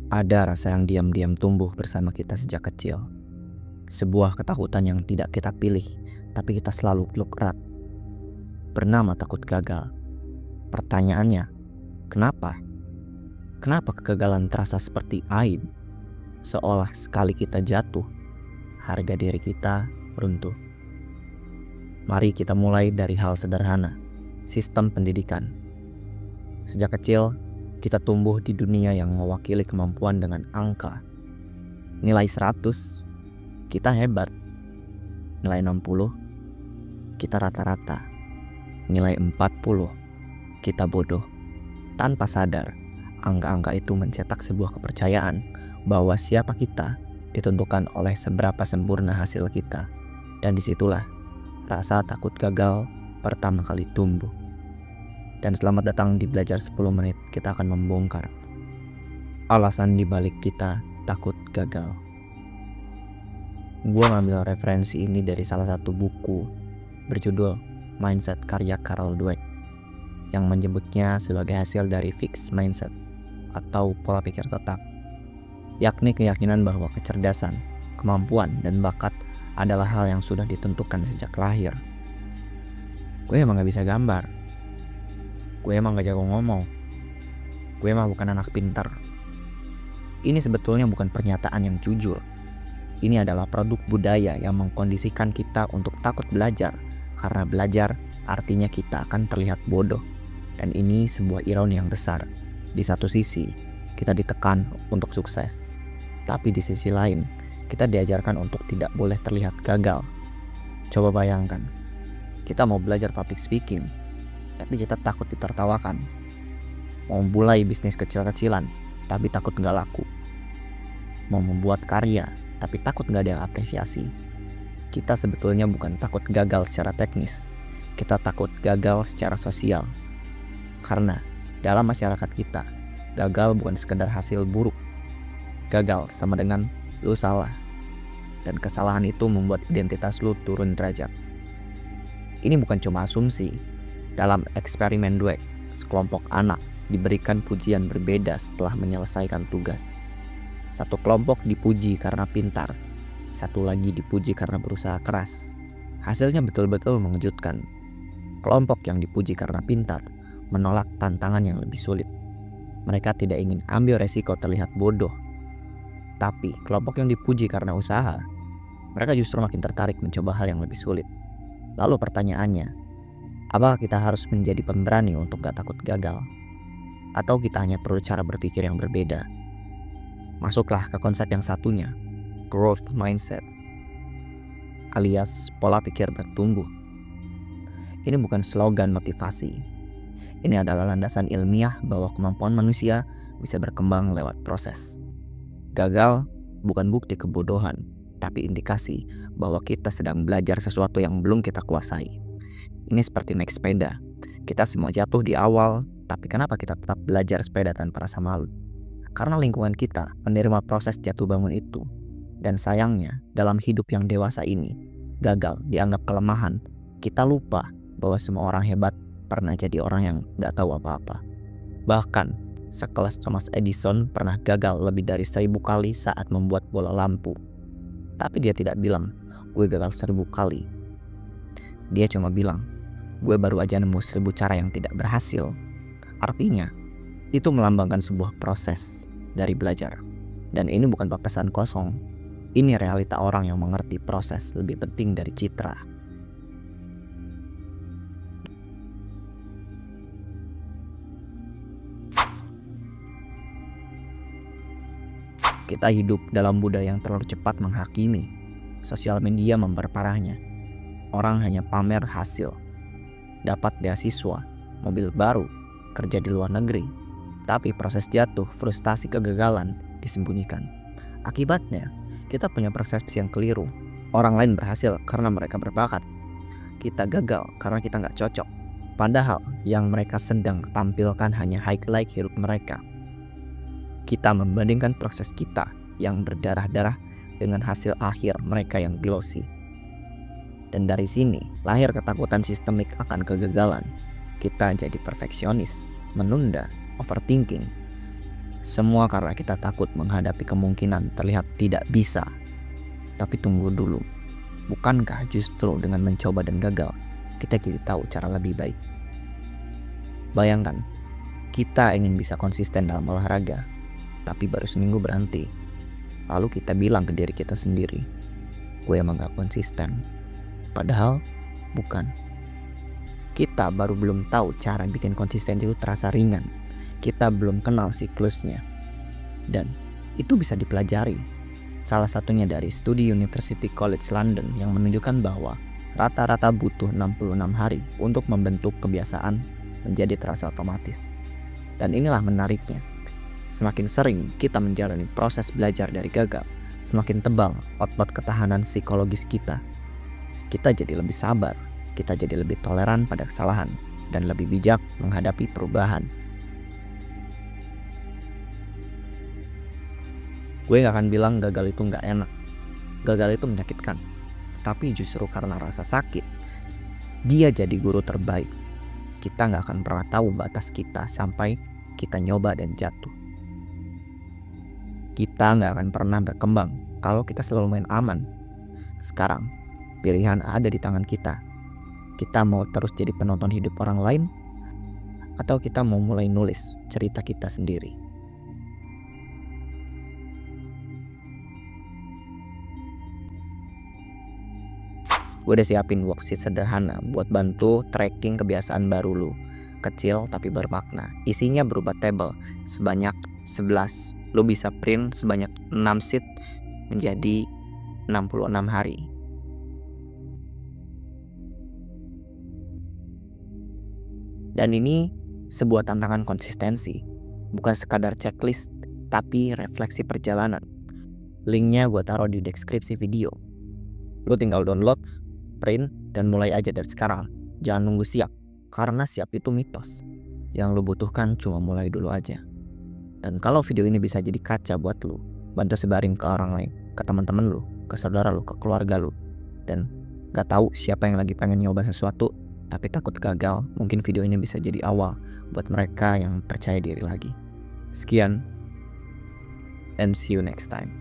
Ada rasa yang diam-diam tumbuh bersama kita sejak kecil. Sebuah ketakutan yang tidak kita pilih, tapi kita selalu peluk erat. Bernama takut gagal. Pertanyaannya, kenapa? Kenapa kegagalan terasa seperti aib? Seolah sekali kita jatuh, harga diri kita runtuh. Mari kita mulai dari hal sederhana, sistem pendidikan. Sejak kecil, kita tumbuh di dunia yang mewakili kemampuan dengan angka. Nilai 100, kita hebat. Nilai 60, kita rata-rata. Nilai 40, kita bodoh. Tanpa sadar, angka-angka itu mencetak sebuah kepercayaan bahwa siapa kita ditentukan oleh seberapa sempurna hasil kita. Dan disitulah rasa takut gagal pertama kali tumbuh. Dan selamat datang di Belajar 10 Menit, kita akan membongkar alasan dibalik kita takut gagal. Gue ngambil referensi ini dari salah satu buku berjudul Mindset karya Carol Dweck yang menyebutnya sebagai hasil dari fixed mindset atau pola pikir tetap, yakni keyakinan bahwa kecerdasan, kemampuan, dan bakat adalah hal yang sudah ditentukan sejak lahir. Gue emang gak bisa gambar, gue emang gak jago ngomong, gue emang bukan anak pintar. Ini sebetulnya bukan pernyataan yang jujur. Ini adalah produk budaya yang mengkondisikan kita untuk takut belajar, karena belajar artinya kita akan terlihat bodoh. Dan ini sebuah ironi yang besar. Di satu sisi, kita ditekan untuk sukses. Tapi di sisi lain, kita diajarkan untuk tidak boleh terlihat gagal. Coba bayangkan, kita mau belajar public speaking, tapi kita takut ditertawakan. Mau mulai bisnis kecil-kecilan, tapi takut gak laku. Mau membuat karya, tapi takut gak ada apresiasi. Kita sebetulnya bukan takut gagal secara teknis, kita takut gagal secara sosial. Karena dalam masyarakat kita, gagal bukan sekedar hasil buruk. Gagal sama dengan lu salah, dan kesalahan itu membuat identitas lu turun derajat. Ini bukan cuma asumsi. Dalam eksperimen Dweck, sekelompok anak diberikan pujian berbeda setelah menyelesaikan tugas. Satu kelompok dipuji karena pintar, satu lagi dipuji karena berusaha keras. Hasilnya betul-betul mengejutkan. Kelompok yang dipuji karena pintar menolak tantangan yang lebih sulit. Mereka tidak ingin ambil resiko terlihat bodoh. Tapi kelompok yang dipuji karena usaha, mereka justru makin tertarik mencoba hal yang lebih sulit. Lalu pertanyaannya, apakah kita harus menjadi pemberani untuk gak takut gagal? Atau kita hanya perlu cara berpikir yang berbeda? Masuklah ke konsep yang satunya, growth mindset, alias pola pikir bertumbuh. Ini bukan slogan motivasi. Ini adalah landasan ilmiah bahwa kemampuan manusia bisa berkembang lewat proses. Gagal bukan bukti kebodohan, tapi indikasi bahwa kita sedang belajar sesuatu yang belum kita kuasai. Ini seperti naik sepeda. Kita semua jatuh di awal, tapi kenapa kita tetap belajar sepeda tanpa rasa malu? Karena lingkungan kita menerima proses jatuh bangun itu. Dan sayangnya, dalam hidup yang dewasa ini, gagal dianggap kelemahan. Kita lupa bahwa semua orang hebat pernah jadi orang yang gak tahu apa-apa. Bahkan, sekelas Thomas Edison pernah gagal lebih dari 1000 kali saat membuat bola lampu. Tapi dia tidak bilang, gue gagal 1000 kali. Dia cuma bilang, gue baru aja nemu 1000 cara yang tidak berhasil. Artinya, itu melambangkan sebuah proses dari belajar. Dan ini bukan papasan kosong. Ini realita orang yang mengerti proses lebih penting dari citra. Kita hidup dalam budaya yang terlalu cepat menghakimi. Sosial media memperparahnya. Orang hanya pamer hasil, dapat beasiswa, mobil baru, kerja di luar negeri. Tapi proses jatuh, frustasi, kegagalan disembunyikan. Akibatnya, kita punya persepsi yang keliru. Orang lain berhasil karena mereka berbakat. Kita gagal karena kita gak cocok. Padahal yang mereka sedang tampilkan hanya highlight hidup mereka. Kita membandingkan proses kita yang berdarah-darah dengan hasil akhir mereka yang glossy. Dan dari sini lahir ketakutan sistemik akan kegagalan. Kita jadi perfeksionis, menunda, overthinking. Semua karena kita takut menghadapi kemungkinan terlihat tidak bisa. Tapi tunggu dulu, bukankah justru dengan mencoba dan gagal, kita jadi tahu cara lebih baik? Bayangkan, kita ingin bisa konsisten dalam olahraga, tapi baru seminggu berhenti. Lalu kita bilang ke diri kita sendiri, gue emang gak konsisten. Padahal bukan. Kita baru belum tahu cara bikin konsisten itu terasa ringan. Kita belum kenal siklusnya. Dan itu bisa dipelajari. Salah satunya dari studi University College London yang menunjukkan bahwa rata-rata butuh 66 hari untuk membentuk kebiasaan menjadi terasa otomatis. Dan inilah menariknya. Semakin sering kita menjalani proses belajar dari gagal, semakin tebal otot ketahanan psikologis kita. Kita jadi lebih sabar, kita jadi lebih toleran pada kesalahan, dan lebih bijak menghadapi perubahan. Gue gak akan bilang gagal itu gak enak. Gagal itu menyakitkan. Tapi justru karena rasa sakit, dia jadi guru terbaik. Kita gak akan pernah tahu batas kita sampai kita nyoba dan jatuh. Kita gak akan pernah berkembang kalau kita selalu main aman. Sekarang, pilihan ada di tangan kita. Kita mau terus jadi penonton hidup orang lain, atau kita mau mulai nulis cerita kita sendiri. Gue udah siapin worksheet sederhana buat bantu tracking kebiasaan baru lu. Kecil tapi bermakna. Isinya berupa tabel sebanyak 11. Lu bisa print sebanyak 6 sheet menjadi 66 hari. Dan ini sebuah tantangan konsistensi. Bukan sekadar checklist, tapi refleksi perjalanan. Linknya gue taruh di deskripsi video. Lu tinggal download, print, dan mulai aja dari sekarang. Jangan nunggu siap, karena siap itu mitos. Yang lu butuhkan cuma mulai dulu aja. Dan kalau video ini bisa jadi kaca buat lu, bantu sebarin ke orang lain, ke teman-teman lu, ke saudara lu, ke keluarga lu. Dan gak tahu siapa yang lagi pengen nyoba sesuatu tapi takut gagal, mungkin video ini bisa jadi awal buat mereka yang percaya diri lagi. Sekian, and see you next time.